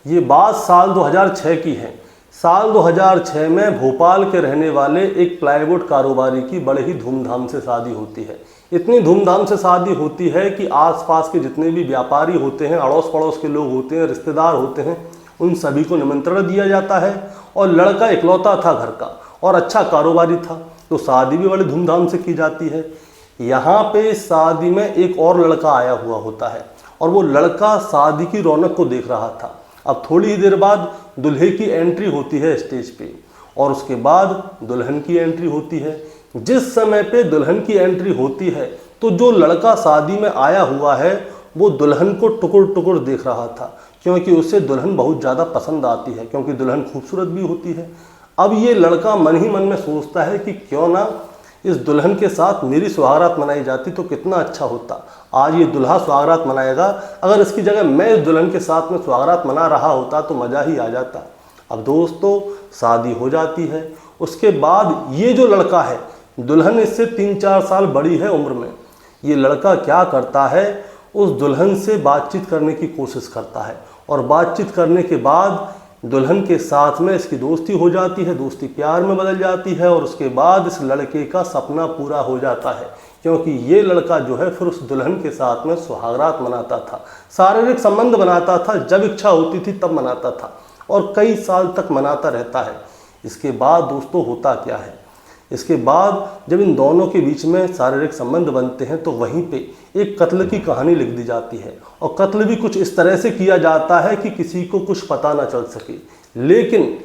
ये बात साल 2006 की है। साल 2006 में भोपाल के रहने वाले एक प्लाईवुड कारोबारी की बड़े ही धूमधाम से शादी होती है। इतनी धूमधाम से शादी होती है कि आसपास के जितने भी व्यापारी होते हैं, अड़ोस पड़ोस के लोग होते हैं, रिश्तेदार होते हैं, उन सभी को निमंत्रण दिया जाता है। और लड़का इकलौता था घर का और अच्छा कारोबारी था, तो शादी भी बड़ी धूमधाम से की जाती है। यहाँ पे शादी में एक और लड़का आया हुआ होता है और वो लड़का शादी की रौनक को देख रहा था। अब थोड़ी ही देर बाद दूल्हे की एंट्री होती है स्टेज पे और उसके बाद दुल्हन की एंट्री होती है। जिस समय पे दुल्हन की एंट्री होती है तो जो लड़का शादी में आया हुआ है वो दुल्हन को टुकुर टुकुर देख रहा था, क्योंकि उसे दुल्हन बहुत ज़्यादा पसंद आती है, क्योंकि दुल्हन खूबसूरत भी होती है। अब ये लड़का मन ही मन में सोचता है कि क्यों ना इस दुल्हन के साथ मेरी सुहागरात मनाई जाती तो कितना अच्छा होता। आज ये दुल्हा सुहागरात मनाएगा, अगर इसकी जगह मैं इस दुल्हन के साथ में सुहागरात मना रहा होता तो मज़ा ही आ जाता। अब दोस्तों शादी हो जाती है। उसके बाद ये जो लड़का है, दुल्हन इससे 3-4 साल बड़ी है उम्र में। ये लड़का क्या करता है, उस दुल्हन से बातचीत करने की कोशिश करता है और बातचीत करने के बाद दुल्हन के साथ में इसकी दोस्ती हो जाती है, दोस्ती प्यार में बदल जाती है और उसके बाद इस लड़के का सपना पूरा हो जाता है, क्योंकि ये लड़का जो है फिर उस दुल्हन के साथ में सुहागरात मनाता था, शारीरिक संबंध बनाता था, जब इच्छा होती थी तब मनाता था और कई साल तक मनाता रहता है। इसके बाद दोस्तों होता क्या है, इसके बाद जब इन दोनों के बीच में शारीरिक संबंध बनते हैं तो वहीं पे एक कत्ल की कहानी लिख दी जाती है और कत्ल भी कुछ इस तरह से किया जाता है कि किसी को कुछ पता ना चल सके। लेकिन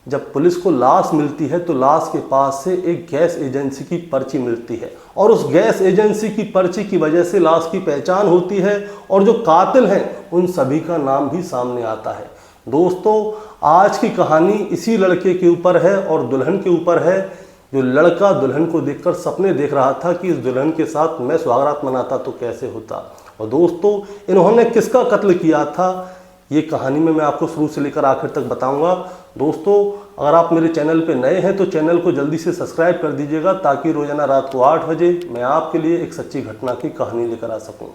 जब पुलिस को लाश मिलती है तो लाश के पास से एक गैस एजेंसी की पर्ची मिलती है और उस गैस एजेंसी की पर्ची की वजह से लाश की पहचान होती है और जो कातिल हैं उन सभी का नाम भी सामने आता है। दोस्तों आज की कहानी इसी लड़के के ऊपर है और दुल्हन के ऊपर है। जो लड़का दुल्हन को देखकर सपने देख रहा था कि इस दुल्हन के साथ मैं सुहागरात मनाता तो कैसे होता। और दोस्तों इन्होंने किसका कत्ल किया था, ये कहानी में मैं आपको शुरू से लेकर आखिर तक बताऊंगा। दोस्तों अगर आप मेरे चैनल पे नए हैं तो चैनल को जल्दी से सब्सक्राइब कर दीजिएगा, ताकि रोजाना रात को 8 बजे मैं आपके लिए एक सच्ची घटना की कहानी लेकर आ सकूं।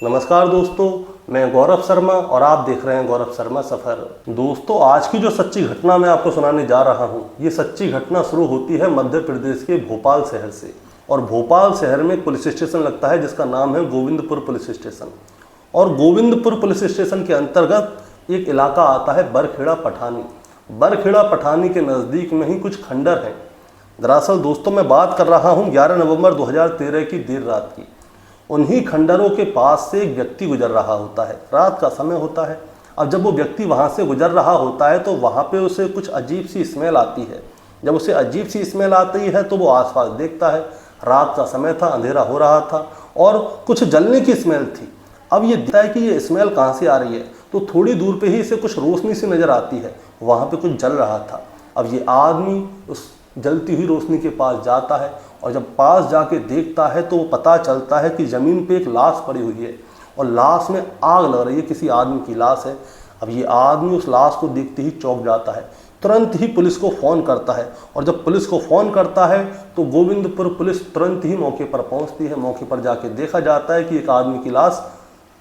नमस्कार दोस्तों, मैं गौरव शर्मा और आप देख रहे हैं गौरव शर्मा सफ़र। दोस्तों आज की जो सच्ची घटना मैं आपको सुनाने जा रहा हूं, ये सच्ची घटना शुरू होती है मध्य प्रदेश के भोपाल शहर से। और भोपाल शहर में एक पुलिस स्टेशन लगता है जिसका नाम है गोविंदपुर पुलिस स्टेशन। और गोविंदपुर पुलिस स्टेशन के अंतर्गत एक इलाका आता है बरखेड़ा पठानी। बरखेड़ा पठानी के नज़दीक में ही कुछ खंडर हैं। दरअसल दोस्तों मैं बात कर रहा हूँ 11 नवंबर 2013 की देर रात की। उन्हीं खंडरों के पास से एक व्यक्ति गुजर रहा होता है, रात का समय होता है। अब जब वो व्यक्ति वहाँ से गुजर रहा होता है तो वहाँ पे उसे कुछ अजीब सी स्मेल आती है। जब उसे अजीब सी स्मेल आती है तो वो आसपास देखता है। रात का समय था, अंधेरा हो रहा था और कुछ जलने की स्मेल थी। अब ये देखता है कि ये स्मेल कहाँ से आ रही है, तो थोड़ी दूर पे ही इसे कुछ रोशनी सी नज़र आती है, वहाँ पे कुछ जल रहा था। अब ये आदमी उस जलती हुई रोशनी के पास जाता है और जब पास जाके देखता है तो वो पता चलता है कि ज़मीन पे एक लाश पड़ी हुई है और लाश में आग लग रही है, किसी आदमी की लाश है। अब ये आदमी उस लाश को देखते ही चौंक जाता है, तुरंत ही पुलिस को फ़ोन करता है और जब पुलिस को फ़ोन करता है तो गोविंदपुर पुलिस तुरंत ही मौके पर पहुंचती है। मौके पर जाके देखा जाता है कि एक आदमी की लाश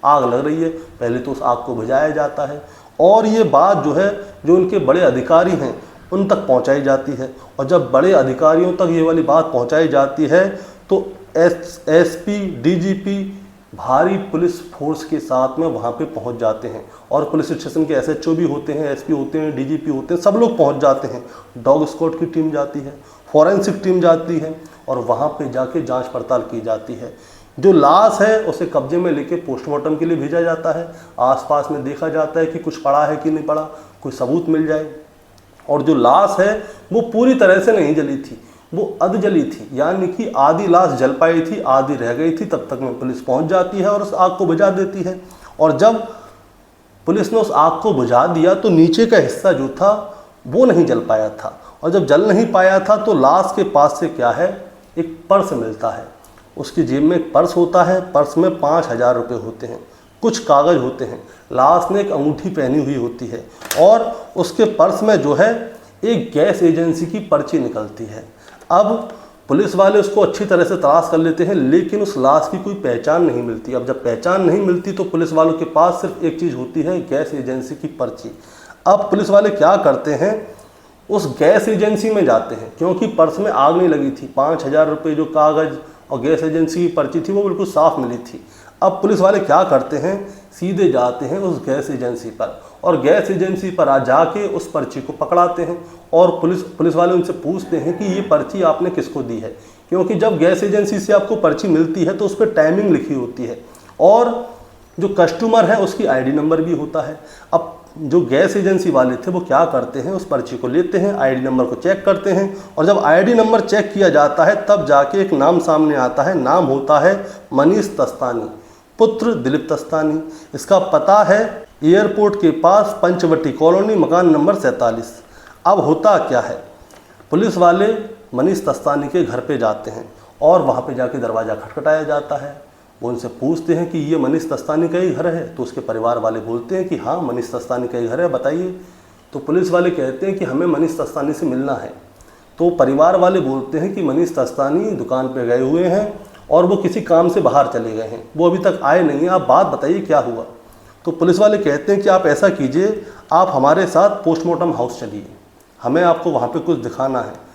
आग लग रही है। पहले तो उस आग को बुझाया जाता है और ये बात जो है जो उनके बड़े अधिकारी हैं उन तक पहुंचाई जाती है। और जब बड़े अधिकारियों तक ये वाली बात पहुंचाई जाती है तो एसपी, डीजीपी भारी पुलिस फोर्स के साथ में वहाँ पे पहुँच जाते हैं और पुलिस स्टेशन के एसएचओ भी होते हैं, एसपी होते हैं, डीजीपी होते हैं, सब लोग पहुँच जाते हैं। डॉग स्क्वाड की टीम जाती है, फॉरेंसिक टीम जाती है और वहाँ पे जाके जांच पड़ताल की जाती है। जो लाश है उसे कब्जे में लेके पोस्टमार्टम के लिए भेजा जाता है। आसपास में देखा जाता है कि कुछ पड़ा है कि नहीं पड़ा, कोई सबूत मिल जाए। और जो लाश है वो पूरी तरह से नहीं जली थी, वो अध जली थी, यानी कि आधी लाश जल पाई थी, आधी रह गई थी। तब तक में पुलिस पहुंच जाती है और उस आग को बुझा देती है। और जब पुलिस ने उस आग को बुझा दिया तो नीचे का हिस्सा जो था वो नहीं जल पाया था। और जब जल नहीं पाया था तो लाश के पास से क्या है, एक पर्स मिलता है। उसकी जेब में एक पर्स होता है, पर्स में 5000 रुपये होते हैं, कुछ कागज़ होते हैं। लाश ने एक अंगूठी पहनी हुई होती है और उसके पर्स में जो है एक गैस एजेंसी की पर्ची निकलती है। अब पुलिस वाले उसको अच्छी तरह से तलाश कर लेते हैं, लेकिन उस लाश की कोई पहचान नहीं मिलती। अब जब पहचान नहीं मिलती तो पुलिस वालों के पास सिर्फ एक चीज़ होती है, गैस एजेंसी की पर्ची। अब पुलिस वाले क्या करते हैं, उस गैस एजेंसी में जाते हैं, क्योंकि पर्स में आग नहीं लगी थी। 5,000 रुपये जो कागज़ और गैस एजेंसी की पर्ची थी वो बिल्कुल साफ़ मिली थी। अब पुलिस वाले क्या करते हैं, सीधे जाते हैं उस गैस एजेंसी पर और गैस एजेंसी पर आ जाके उस पर्ची को पकड़ाते हैं और पुलिस वाले उनसे पूछते हैं कि ये पर्ची आपने किसको दी है, क्योंकि जब गैस एजेंसी से आपको पर्ची मिलती है तो उस पर टाइमिंग लिखी होती है और जो कस्टमर है उसकी आईडी नंबर भी होता है। अब जो गैस एजेंसी वाले थे वो क्या करते हैं, उस पर्ची को लेते हैं, आईडी नंबर को चेक करते हैं और जब आईडी नंबर चेक किया जाता है तब जाके एक नाम सामने आता है। नाम होता है मनीष तस्तानी, पुत्र दिलीप तस्तानी। इसका पता है एयरपोर्ट के पास पंचवटी कॉलोनी, मकान नंबर 47। अब होता क्या है, पुलिस वाले मनीष तस्तानी के घर पे जाते हैं और वहाँ पे जाके दरवाज़ा खटखटाया जाता है। वो उनसे पूछते हैं कि ये मनीष तस्तानी का ही घर है, तो उसके परिवार वाले बोलते हैं कि हाँ मनीष तस्तानी का ही घर है, बताइए। तो पुलिस वाले कहते हैं कि हमें मनीष तस्तानी से मिलना है। तो परिवार वाले बोलते हैं कि मनीष तस्तानी दुकान पे गए हुए हैं और वो किसी काम से बाहर चले गए हैं, वो अभी तक आए नहीं हैं, आप बात बताइए क्या हुआ। तो पुलिस वाले कहते हैं कि आप ऐसा कीजिए, आप हमारे साथ पोस्टमार्टम हाउस चलिए, हमें आपको वहाँ पे कुछ दिखाना है।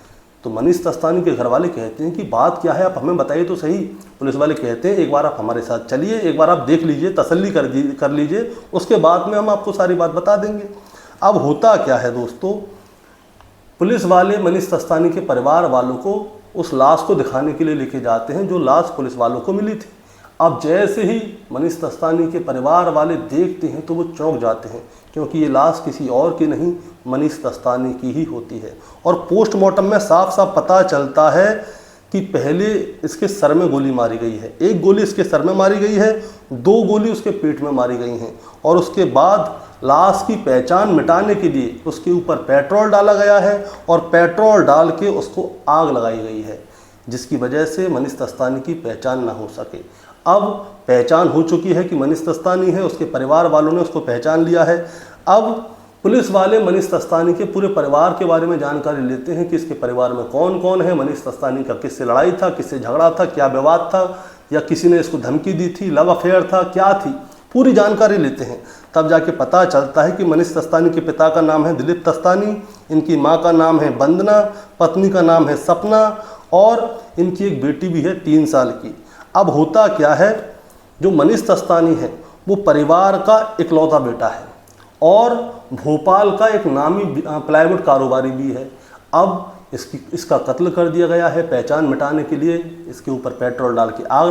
तो मनीष तस्तानी के घर वाले कहते हैं कि बात क्या है, आप हमें बताइए तो सही। पुलिस वाले कहते हैं एक बार आप हमारे साथ चलिए, एक बार आप देख लीजिए, तसल्ली कर लीजिए, उसके बाद में हम आपको सारी बात बता देंगे। अब होता क्या है दोस्तों, पुलिस वाले मनीष तस्तानी के परिवार वालों को उस लाश को दिखाने के लिए लेके जाते हैं जो लाश पुलिस वालों को मिली थी। अब जैसे ही मनीष तस्तानी के परिवार वाले देखते हैं तो वो चौंक जाते हैं, क्योंकि ये लाश किसी और की नहीं मनीष तस्तानी की ही होती है। और पोस्टमार्टम में साफ साफ पता चलता है कि पहले इसके सर में गोली मारी गई है, एक गोली इसके सर में मारी गई है, 2 गोली उसके पेट में मारी गई हैं और उसके बाद लाश की पहचान मिटाने के लिए उसके ऊपर पेट्रोल डाला गया है और पेट्रोल डाल के उसको आग लगाई गई है, जिसकी वजह से मनीष तस्तानी की पहचान ना हो सके। अब पहचान हो चुकी है कि मनीष तस्तानी है, उसके परिवार वालों ने उसको पहचान लिया है। अब पुलिस वाले मनीष तस्तानी के पूरे परिवार के बारे में जानकारी लेते हैं कि इसके परिवार में कौन कौन है, मनीष तस्तानी का किससे लड़ाई था, किससे झगड़ा था, क्या विवाद था, या किसी ने इसको धमकी दी थी, लव अफेयर था, क्या थी, पूरी जानकारी लेते हैं। तब जाके पता चलता है कि मनीष तस्तानी के पिता का नाम है दिलीप तस्तानी, इनकी माँ का नाम है वंदना, पत्नी का नाम है सपना और इनकी एक बेटी भी है 3 साल की। अब होता क्या है, जो मनीष तस्तानी है वो परिवार का इकलौता बेटा है और भोपाल का एक नामी प्लाईवुड कारोबारी भी है। अब इसका कत्ल कर दिया गया है, पहचान मिटाने के लिए इसके ऊपर पेट्रोल डाल के आग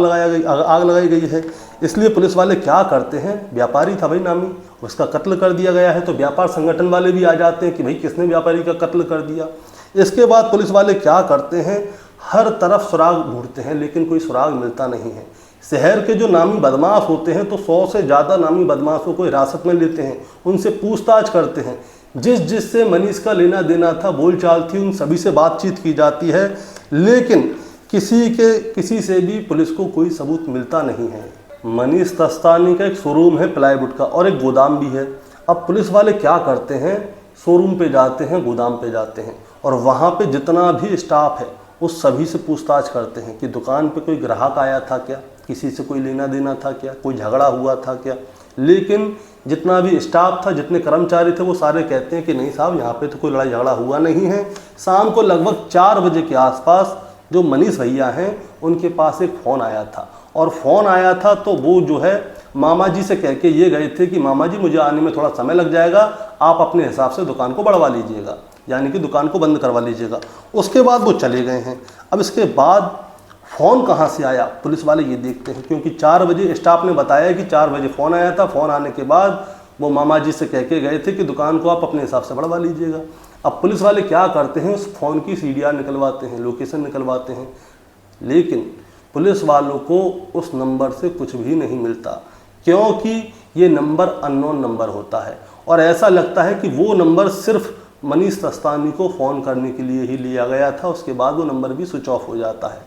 लगाई गई है। इसलिए पुलिस वाले क्या करते हैं, व्यापारी था भाई नामी, उसका कत्ल कर दिया गया है, तो व्यापार संगठन वाले भी आ जाते हैं कि भाई किसने व्यापारी का कत्ल कर दिया। इसके बाद पुलिस वाले क्या करते हैं, हर तरफ सुराग ढूंढते हैं लेकिन कोई सुराग मिलता नहीं है। शहर के जो नामी बदमाश होते हैं तो 100 से ज़्यादा नामी बदमाशों को हिरासत में लेते हैं, उनसे पूछताछ करते हैं, जिससे मनीष का लेना देना था, बोलचाल थी, उन सभी से बातचीत की जाती है, लेकिन किसी से भी पुलिस को कोई सबूत मिलता नहीं है। मनीष तस्तानी का एक शोरूम है प्लाईवुड का और एक गोदाम भी है। अब पुलिस वाले क्या करते हैं, शोरूम पे जाते हैं, गोदाम पे जाते हैं और वहाँ पे जितना भी स्टाफ है उस सभी से पूछताछ करते हैं कि दुकान पे कोई ग्राहक आया था क्या, किसी से कोई लेना देना था क्या, कोई झगड़ा हुआ था क्या। लेकिन जितना भी स्टाफ था, जितने कर्मचारी थे, वो सारे कहते हैं कि नहीं साहब, यहाँ पे तो कोई लड़ाई झगड़ा हुआ नहीं है। शाम को लगभग 4 बजे के आसपास जो मनीष भैया हैं उनके पास एक फ़ोन आया था और फ़ोन आया था तो वो जो है मामा जी से कह के ये गए थे कि मामा जी मुझे आने में थोड़ा समय लग जाएगा, आप अपने हिसाब से दुकान को बढ़वा लीजिएगा, यानी कि दुकान को बंद करवा लीजिएगा। उसके बाद वो चले गए हैं। अब इसके बाद फ़ोन कहाँ से आया, पुलिस वाले ये देखते हैं, क्योंकि 4 बजे स्टाफ ने बताया कि 4 बजे फ़ोन आया था। फ़ोन आने के बाद वो मामा जी से कह के गए थे कि दुकान को आप अपने हिसाब से बढ़वा लीजिएगा। अब पुलिस वाले क्या करते हैं, उस फ़ोन की सीडीआर निकलवाते हैं, लोकेशन निकलवाते हैं, लेकिन पुलिस वालों को उस नंबर से कुछ भी नहीं मिलता, क्योंकि ये नंबर अननोन नंबर होता है और ऐसा लगता है कि वो नंबर सिर्फ मनीष तस्तानी को फ़ोन करने के लिए ही लिया गया था। उसके बाद वो नंबर भी स्विच ऑफ हो जाता है।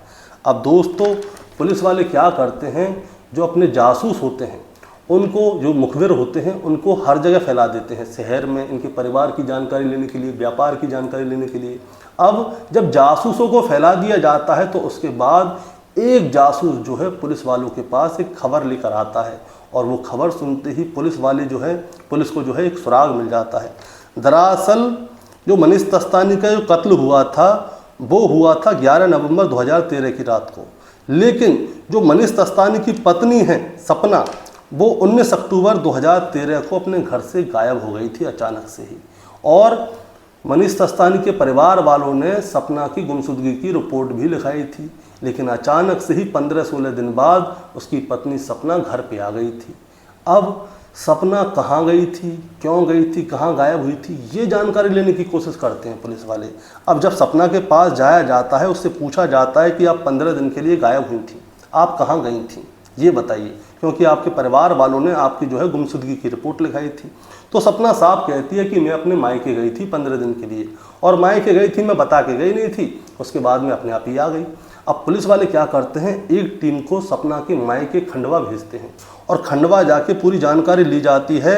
अब दोस्तों, पुलिस वाले क्या करते हैं, जो अपने जासूस होते हैं उनको जो मुखबिर होते हैं उनको हर जगह फैला देते हैं, शहर में इनके परिवार की जानकारी लेने के लिए, व्यापार की जानकारी लेने के लिए। अब जब जासूसों को फैला दिया जाता है तो उसके बाद एक जासूस जो है पुलिस वालों के पास एक खबर लेकर आता है, और वो खबर सुनते ही पुलिस वाले जो है, पुलिस को जो है एक सुराग मिल जाता है। दरअसल जो मनीष तस्तानी का जो कत्ल हुआ था वो हुआ था 11 नवंबर 2013 की रात को, लेकिन जो मनीष तस्तानी की पत्नी है सपना, वो 19 अक्टूबर 2013 को अपने घर से गायब हो गई थी अचानक से ही। और मनीष तस्तानी के परिवार वालों ने सपना की गुमशुदगी की रिपोर्ट भी लिखाई थी, लेकिन अचानक से ही 15-16 दिन बाद उसकी पत्नी सपना घर पे आ गई थी। अब सपना कहाँ गई थी, क्यों गई थी, कहाँ गायब हुई थी, ये जानकारी लेने की कोशिश करते हैं पुलिस वाले। अब जब सपना के पास जाया जाता है, उससे पूछा जाता है कि आप 15 दिन के लिए गायब हुई थी, आप कहाँ गई थी, ये बताइए, क्योंकि आपके परिवार वालों ने आपकी जो है गुमशुदगी की रिपोर्ट लिखाई थी। तो सपना साफ कहती है कि मैं अपने मायके गई थी 15 दिन के लिए, और मायके गई थी, मैं बता के गई नहीं थी, उसके बाद में अपने आप ही आ गई। अब पुलिस वाले क्या करते हैं, एक टीम को सपना के मायके खंडवा भेजते हैं, और खंडवा जाके पूरी जानकारी ली जाती है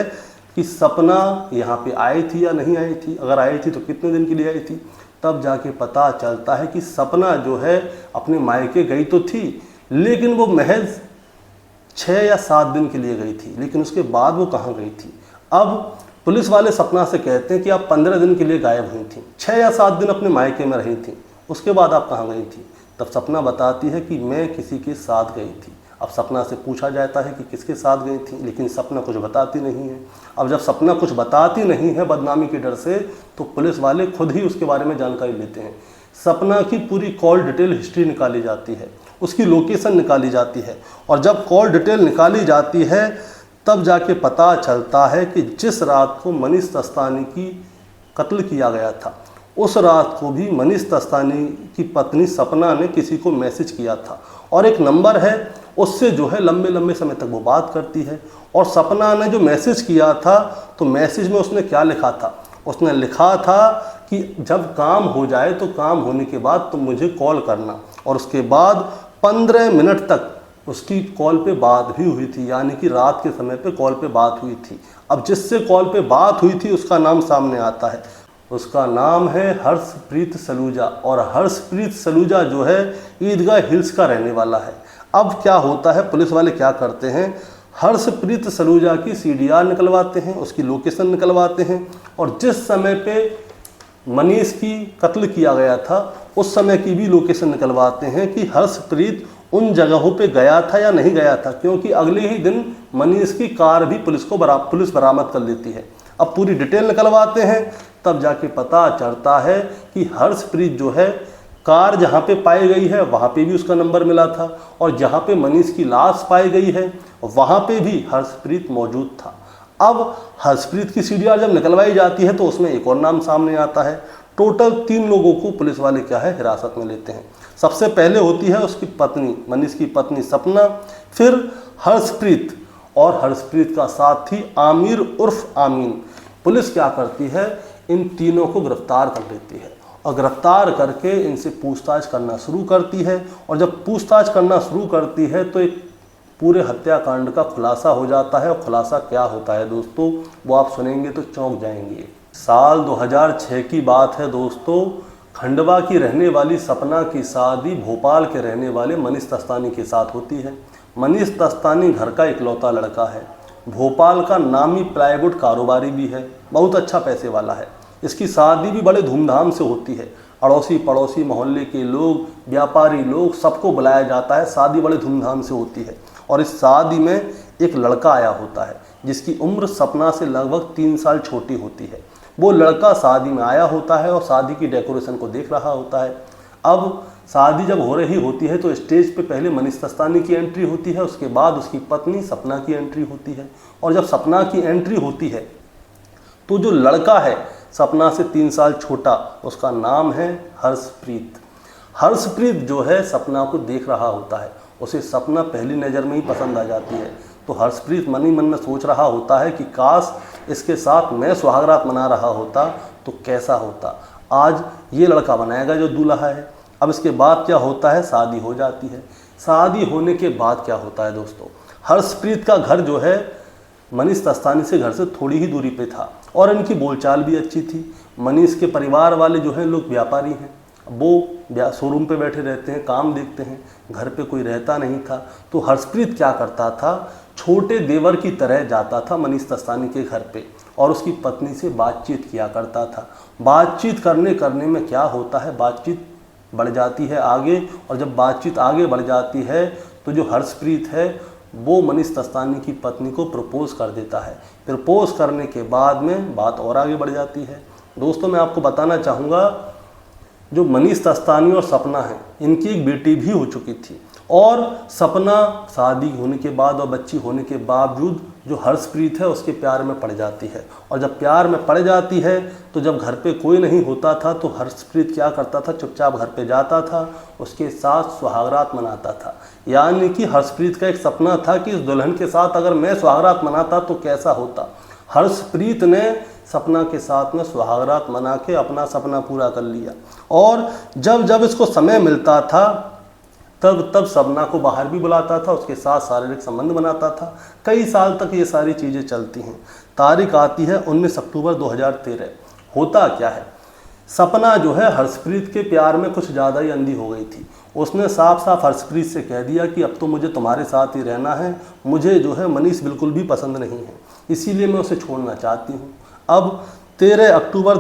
कि सपना यहाँ पे आई थी या नहीं आई थी, अगर आई थी तो कितने दिन के लिए आई थी। तब जाके पता चलता है कि सपना जो है अपने मायके गई तो थी, लेकिन वो महज 6 या 7 दिन के लिए गई थी, लेकिन उसके बाद वो कहाँ गई थी। अब पुलिस वाले सपना से कहते हैं कि आप 15 दिन के लिए गायब हुई थी, 6 या 7 दिन अपने मायके में रही थी, उसके बाद आप कहाँ गई थी। तब सपना बताती है कि मैं किसी के साथ गई थी। अब सपना से पूछा जाता है कि किसके साथ गई थी, लेकिन सपना कुछ बताती नहीं है। अब जब सपना कुछ बताती नहीं है बदनामी के डर से, तो पुलिस वाले खुद ही उसके बारे में जानकारी लेते हैं। सपना की पूरी कॉल डिटेल हिस्ट्री निकाली जाती है, उसकी लोकेशन निकाली जाती है, और जब कॉल डिटेल निकाली जाती है तब जाके पता चलता है कि जिस रात को मनीष तस्तानी की कत्ल किया गया था, उस रात को भी मनीष तस्तानी की पत्नी सपना ने किसी को मैसेज किया था, और एक नंबर है उससे जो है लंबे लंबे समय तक वो बात करती है। और सपना ने जो मैसेज किया था, तो मैसेज में उसने क्या लिखा था, उसने लिखा था कि जब काम हो जाए तो काम होने के बाद तुम मुझे कॉल करना, और उसके बाद 15 मिनट तक उसकी कॉल पे बात भी हुई थी, यानी कि रात के समय पे कॉल पे बात हुई थी। अब जिससे कॉल पे बात हुई थी उसका नाम सामने आता है, उसका नाम है हर्षप्रीत सलूजा, और हर्षप्रीत सलूजा जो है ईदगाह हिल्स का रहने वाला है। अब क्या होता है, पुलिस वाले क्या करते हैं, हर्षप्रीत सलूजा की CDR निकलवाते हैं, उसकी लोकेशन निकलवाते हैं, और जिस समय पे मनीष की कत्ल किया गया था उस समय की भी लोकेशन निकलवाते हैं कि हर्षप्रीत उन जगहों पे गया था या नहीं गया था, क्योंकि अगले ही दिन मनीष की कार भी पुलिस बरामद कर लेती है। अब पूरी डिटेल निकलवाते हैं, तब जाके पता चलता है कि हर्षप्रीत जो है कार जहाँ पे पाई गई है वहाँ पे भी उसका नंबर मिला था, और जहाँ पे मनीष की लाश पाई गई है वहाँ पे भी हर्षप्रीत मौजूद था। अब हर्षप्रीत की CDR जब निकलवाई जाती है तो उसमें एक और नाम सामने आता है। टोटल 3 लोगों को पुलिस वाले क्या है हिरासत में लेते हैं। सबसे पहले होती है उसकी पत्नी, मनीष की पत्नी सपना, फिर हर्षप्रीत और हर्षप्रीत का साथी आमिर उर्फ आमीन। पुलिस क्या करती है, इन तीनों को गिरफ्तार कर लेती है, और गिरफ्तार करके इनसे पूछताछ करना शुरू करती है। और जब पूछताछ करना शुरू करती है तो एक पूरे हत्याकांड का खुलासा हो जाता है, और खुलासा क्या होता है दोस्तों, वो आप सुनेंगे तो चौंक जाएंगे। साल 2006 की बात है दोस्तों, खंडवा की रहने वाली सपना की शादी भोपाल के रहने वाले मनीष तस्तानी के साथ होती है। मनीष तस्तानी घर का इकलौता लड़का है, भोपाल का नामी प्लाईवुड कारोबारी भी है, बहुत अच्छा पैसे वाला है। इसकी शादी भी बड़े धूमधाम से होती है, अड़ोसी पड़ोसी मोहल्ले के लोग, व्यापारी लोग, सबको बुलाया जाता है, शादी बड़े धूमधाम से होती है। और इस शादी में एक लड़का आया होता है जिसकी उम्र सपना से लगभग 3 साल छोटी होती है। वो लड़का शादी में आया होता है और शादी की डेकोरेशन को देख रहा होता है। अब शादी जब हो रही होती है तो स्टेज पे पहले मनीष तस्तानी की एंट्री होती है, उसके बाद उसकी पत्नी सपना की एंट्री होती है। और जब सपना की एंट्री होती है तो जो लड़का है सपना से 3 साल छोटा, उसका नाम है हर्षप्रीत। हर्षप्रीत जो है सपना को देख रहा होता है, उसे सपना पहली नज़र में ही पसंद आ जाती है। तो हर्षप्रीत मन ही मन में सोच रहा होता है कि काश इसके साथ मैं सुहागरात मना रहा होता तो कैसा होता, आज ये लड़का बनाएगा जो दूल्हा है। अब इसके बाद क्या होता है, शादी हो जाती है। शादी होने के बाद क्या होता है दोस्तों, हर्षप्रीत का घर जो है मनीष दस्तानी से घर से थोड़ी ही दूरी पे था और इनकी बोलचाल भी अच्छी थी। मनीष के परिवार वाले जो हैं लोग व्यापारी हैं, वो शोरूम पे बैठे रहते हैं, काम देखते हैं, घर पे कोई रहता नहीं था। तो हर्षप्रीत क्या करता था, छोटे देवर की तरह जाता था मनीष दस्तानी के घर पे और उसकी पत्नी से बातचीत किया करता था। बातचीत करने में क्या होता है, बातचीत बढ़ जाती है आगे, और जब बातचीत आगे बढ़ जाती है तो जो हर्षप्रीत है वो मनीष दस्तानी की पत्नी को प्रपोज कर देता है। प्रपोज करने के बाद में बात और आगे बढ़ जाती है। दोस्तों, मैं आपको बताना चाहूँगा, जो मनीष दस्तानी और सपना है, इनकी एक बेटी भी हो चुकी थी और सपना शादी होने के बाद और बच्ची होने के बावजूद जो हर्षप्रीत है उसके प्यार में पड़ जाती है। और जब प्यार में पड़ जाती है तो जब घर पे कोई नहीं होता था तो हर्षप्रीत क्या करता था, चुपचाप घर पे जाता था, उसके साथ सुहागरात मनाता था। यानी कि हर्षप्रीत का एक सपना था कि इस दुल्हन के साथ अगर मैं सुहागरात मनाता तो कैसा होता। हर्षप्रीत ने सपना के साथ में सुहागरात मना के अपना सपना पूरा कर लिया और जब जब इसको समय मिलता था तब सपना को बाहर भी बुलाता था, उसके साथ शारीरिक संबंध बनाता था। कई साल तक ये सारी चीज़ें चलती हैं। तारीख आती है 19 अक्टूबर 2013। होता क्या है, सपना जो है हर्षप्रीत के प्यार में कुछ ज़्यादा ही अंधी हो गई थी। उसने साफ साफ हर्षप्रीत से कह दिया कि अब तो मुझे तुम्हारे साथ ही रहना है, मुझे जो है मनीष बिल्कुल भी पसंद नहीं है, इसीलिए मैं उसे छोड़ना चाहती हूँ। अब 19 अक्टूबर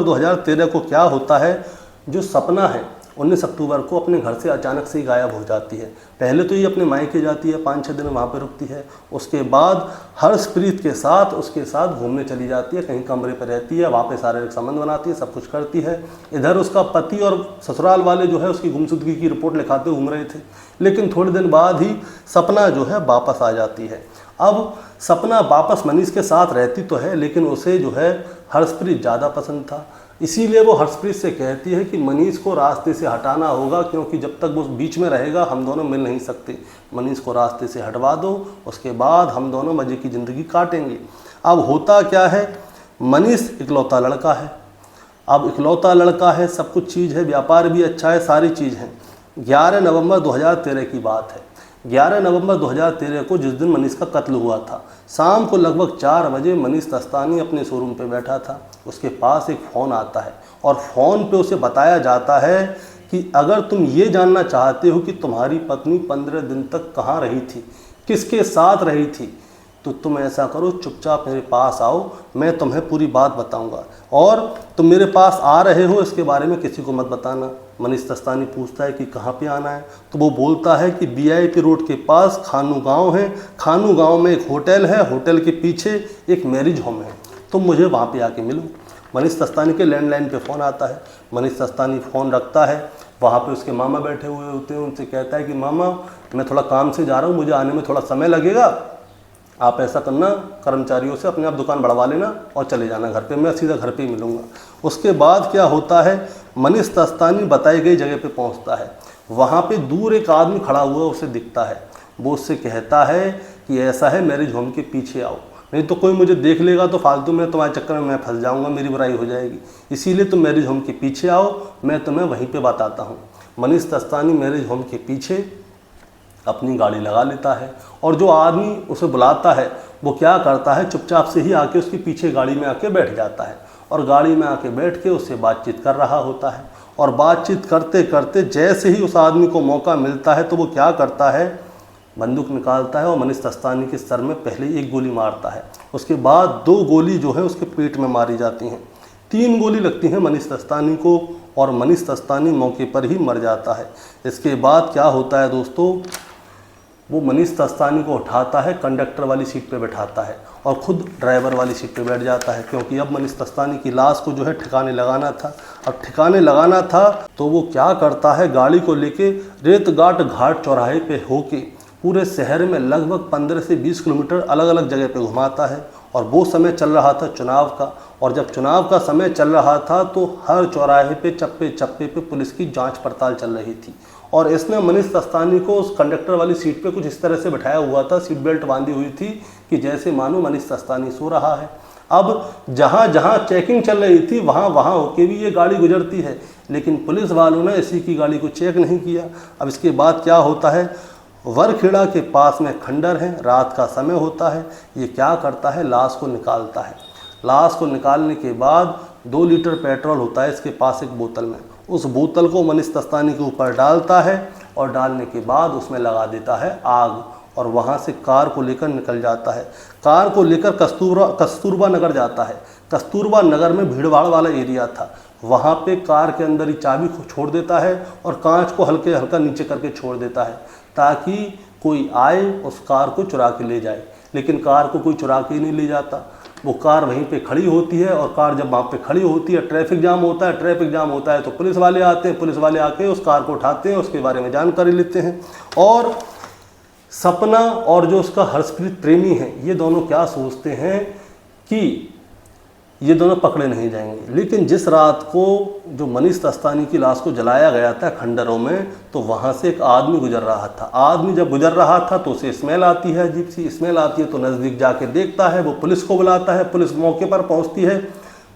2013 को क्या होता है, जो सपना है 19 अक्टूबर को अपने घर से अचानक से ही गायब हो जाती है। पहले तो ये अपने मायके जाती है, 5-6 दिन वहाँ पे रुकती है, उसके बाद हर्षप्रीत के साथ उसके साथ घूमने चली जाती है, कहीं कमरे पर रहती है, वहाँ पे शारीरिक संबंध बनाती है, सब कुछ करती है। इधर उसका पति और ससुराल वाले जो है उसकी गुमशुदगी की रिपोर्ट लिखाते घूम रहे थे। लेकिन थोड़े दिन बाद ही सपना जो है वापस आ जाती है। अब सपना वापस मनीष के साथ रहती तो है, लेकिन उसे जो है हर्षप्रीत ज़्यादा पसंद था, इसीलिए वो हर्षप्रीत से कहती है कि मनीष को रास्ते से हटाना होगा, क्योंकि जब तक वो बीच में रहेगा हम दोनों मिल नहीं सकते। मनीष को रास्ते से हटवा दो, उसके बाद हम दोनों मज़े की ज़िंदगी काटेंगे। अब होता क्या है, मनीष इकलौता लड़का है। अब इकलौता लड़का है, सब कुछ चीज़ है, व्यापार भी अच्छा है, सारी चीज़ है। 11 नवंबर 2013 की बात है। 11 नवंबर 2013 को, जिस दिन मनीष का कत्ल हुआ था, शाम को लगभग 4 बजे मनीष दस्तानी अपने शोरूम पे बैठा था। उसके पास एक फ़ोन आता है और फ़ोन पे उसे बताया जाता है कि अगर तुम ये जानना चाहते हो कि तुम्हारी पत्नी 15 दिन तक कहाँ रही थी, किसके साथ रही थी, तो तुम ऐसा करो, चुपचाप मेरे पास आओ, मैं तुम्हें पूरी बात बताऊंगा, और तुम मेरे पास आ रहे हो इसके बारे में किसी को मत बताना। मनीष दस्तानी पूछता है कि कहाँ पे आना है, तो वो बोलता है कि VIP रोड के पास खानू गांव है, खानू गांव में एक होटल है, होटल के पीछे एक मैरिज होम है, तुम मुझे वहाँ पे आके मिलो। मनीष दस्तानी के लैंडलाइन पे फ़ोन आता है। मनीष दस्तानी फ़ोन रखता है, वहाँ पे उसके मामा बैठे हुए होते हैं, उनसे कहता है कि मामा मैं थोड़ा काम से जा रहा हूँ, मुझे आने में थोड़ा समय लगेगा, आप ऐसा करना, कर्मचारियों से अपने आप दुकान बढ़वा लेना और चले जाना घर पे, मैं सीधा घर पे ही मिलूँगा। उसके बाद क्या होता है, मनीष दस्तानी बताई गई जगह पे पहुँचता है। वहाँ पे दूर एक आदमी खड़ा हुआ उसे दिखता है। वो उससे कहता है कि ऐसा है, मैरिज होम के पीछे आओ, नहीं तो कोई मुझे देख लेगा तो फालतू में तुम्हारे चक्कर में मैं फंस जाऊँगा, मेरी बुराई हो जाएगी, इसीलिए तुम मैरिज होम के पीछे आओ, मैं तुम्हें वहीं पर बताता हूँ। मनीष दस्तानी मैरिज होम के पीछे अपनी गाड़ी लगा लेता है और जो आदमी उसे बुलाता है वो क्या करता है, चुपचाप से ही आके उसके पीछे गाड़ी में आके बैठ जाता है और गाड़ी में आके बैठ के उससे बातचीत कर रहा होता है। और बातचीत करते करते जैसे ही उस आदमी को मौका मिलता है तो वो क्या करता है, बंदूक निकालता है और मनीष दस्तानी के सर में पहले एक गोली मारता है, उसके बाद 2 गोली जो है उसके पेट में मारी जाती हैं। 3 गोली लगती हैं मनीष दस्तानी को और मनीष दस्तानी मौके पर ही मर जाता है। इसके बाद क्या होता है दोस्तों, वो मनीष दस्तानी को उठाता है, कंडक्टर वाली सीट पे बैठाता है और खुद ड्राइवर वाली सीट पे बैठ जाता है, क्योंकि अब मनीष दस्तानी की लाश को जो है ठिकाने लगाना था। अब ठिकाने लगाना था तो वो क्या करता है, गाड़ी को लेके रेतघाट घाट चौराहे पे होके पूरे शहर में लगभग 15 से 20 किलोमीटर अलग अलग जगह पे घुमाता है। और वो समय चल रहा था चुनाव का, और जब चुनाव का समय चल रहा था तो हर चौराहे पे चप्पे चप्पे पे पुलिस की जांच पड़ताल चल रही थी। और इसने मनीष दस्तानी को उस कंडक्टर वाली सीट पे कुछ इस तरह से बैठाया हुआ था, सीट बेल्ट बांधी हुई थी कि जैसे मानो मनीष दस्तानी सो रहा है। अब जहाँ जहाँ चेकिंग चल रही थी वहाँ वहाँ होके भी ये गाड़ी गुजरती है, लेकिन पुलिस वालों ने इसी की गाड़ी को चेक नहीं किया। अब इसके बाद क्या होता है, वरखेड़ा के पास में खंडर है, रात का समय होता है। ये क्या करता है, लाश को निकालता है। लाश को निकालने के बाद 2 लीटर पेट्रोल होता है इसके पास एक बोतल में। उस बोतल को मनीष दस्तानी के ऊपर डालता है और डालने के बाद उसमें लगा देता है आग और वहाँ से कार को लेकर निकल जाता है। कार को लेकर कस्तूरबा नगर जाता है। कस्तूरबा नगर में भीड़ भाड़ वाला एरिया था, वहाँ पे कार के अंदर ही चाबी को छोड़ देता है और कांच को हल्का नीचे करके छोड़ देता है ताकि कोई आए उस कार को चुरा के ले जाए। लेकिन कार को कोई चुरा के ही नहीं ले जाता। वो कार वहीं पे खड़ी होती है और कार जब वहाँ पे खड़ी होती है, ट्रैफिक जाम होता है। ट्रैफिक जाम होता है तो पुलिस वाले आते हैं। पुलिस वाले आके उस कार को उठाते हैं, उसके बारे में जानकारी लेते हैं। और सपना और जो उसका हर्षप्रीत प्रेमी है, ये दोनों क्या सोचते हैं कि ये दोनों पकड़े नहीं जाएंगे। लेकिन जिस रात को जो मनीष दस्तानी की लाश को जलाया गया था खंडरों में, तो वहाँ से एक आदमी गुजर रहा था। आदमी जब गुजर रहा था तो उसे स्मेल आती है, अजीब सी स्मेल आती है। तो नज़दीक जाके देखता है, वो पुलिस को बुलाता है। पुलिस मौके पर पहुँचती है।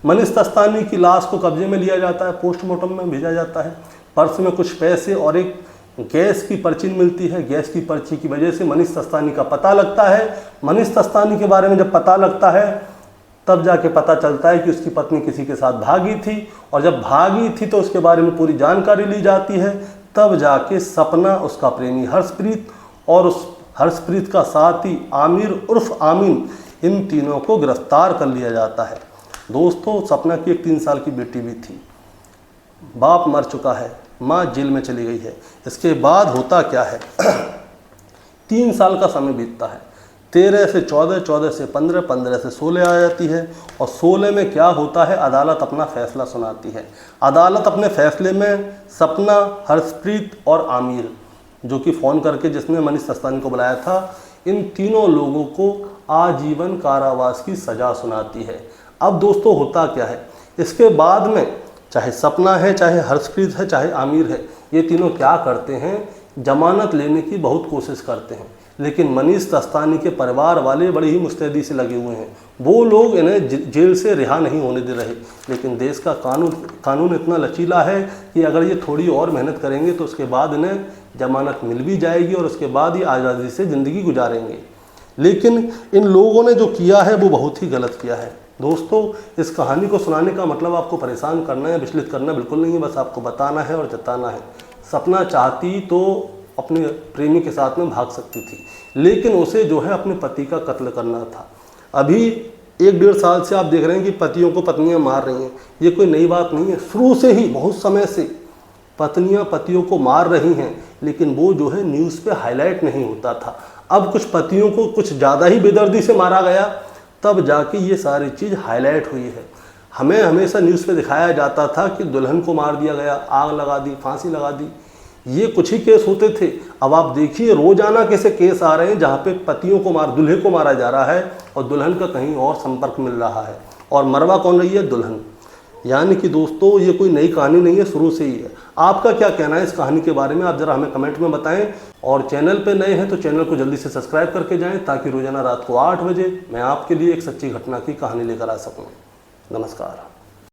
मनीष दस्तानी की लाश को कब्जे में लिया जाता है, पोस्टमार्टम में भेजा जाता है। पर्स में कुछ पैसे और एक गैस की पर्ची मिलती है। गैस की पर्ची की वजह से मनीष दस्तानी का पता लगता है। मनीष दस्तानी के बारे में जब पता लगता है तब जाके पता चलता है कि उसकी पत्नी किसी के साथ भागी थी, और जब भागी थी तो उसके बारे में पूरी जानकारी ली जाती है। तब जाके सपना, उसका प्रेमी हर्षप्रीत और उस हर्षप्रीत का साथी आमिर उर्फ आमीन, इन तीनों को गिरफ्तार कर लिया जाता है। दोस्तों, सपना की एक 3 साल की बेटी भी थी। बाप मर चुका है, माँ जेल में चली गई है। इसके बाद होता क्या है 3 साल का समय बीतता है। 13 से 14, 14 से 15, 15 से 16 आ जाती है। और 16 में क्या होता है, अदालत अपना फैसला सुनाती है। अदालत अपने फैसले में सपना, हर्षप्रीत और आमिर, जो कि फ़ोन करके जिसने मनीष दस्तानी को बुलाया था, इन तीनों लोगों को आजीवन कारावास की सज़ा सुनाती है। अब दोस्तों होता क्या है, इसके बाद में चाहे सपना है, चाहे हर्षप्रीत है, चाहे आमिर है, ये तीनों क्या करते हैं, जमानत लेने की बहुत कोशिश करते हैं। लेकिन मनीष दस्तानी के परिवार वाले बड़ी ही मुस्तैदी से लगे हुए हैं। वो लोग इन्हें जेल से रिहा नहीं होने दे रहे। लेकिन देश का कानून इतना लचीला है कि अगर ये थोड़ी और मेहनत करेंगे तो उसके बाद इन्हें जमानत मिल भी जाएगी और उसके बाद ही आज़ादी से ज़िंदगी गुजारेंगे। लेकिन इन लोगों ने जो किया है वो बहुत ही गलत किया है। दोस्तों, इस कहानी को सुनाने का मतलब आपको परेशान करना या विचलित करना बिल्कुल नहीं है, बस आपको बताना है और जताना है। सपना चाहती तो अपने प्रेमी के साथ में भाग सकती थी, लेकिन उसे जो है अपने पति का कत्ल करना था। अभी 1-1.5 साल से आप देख रहे हैं कि पतियों को पत्नियां मार रही हैं। ये कोई नई बात नहीं है, शुरू से ही बहुत समय से पत्नियां पतियों को मार रही हैं, लेकिन वो जो है न्यूज़ पे हाईलाइट नहीं होता था। अब कुछ पतियों को कुछ ज़्यादा ही बेदर्दी से मारा गया, तब जाके ये सारी चीज़ हाईलाइट हुई है। हमें हमेशा न्यूज़ पे दिखाया जाता था कि दुल्हन को मार दिया गया, आग लगा दी, फांसी लगा दी, ये कुछ ही केस होते थे। अब आप देखिए रोजाना कैसे केस आ रहे हैं जहाँ पे पतियों को दूल्हे को मारा जा रहा है और दुल्हन का कहीं और संपर्क मिल रहा है, और मरवा कौन रही है, दुल्हन। यानी कि दोस्तों, ये कोई नई कहानी नहीं है, शुरू से ही है। आपका क्या कहना है इस कहानी के बारे में, आप ज़रा हमें कमेंट में बताएं। और चैनल पे नए हैं तो चैनल को जल्दी से सब्सक्राइब करके जाएं, ताकि रोजाना रात को 8 बजे मैं आपके लिए एक सच्ची घटना की कहानी लेकर आ सकूं। नमस्कार।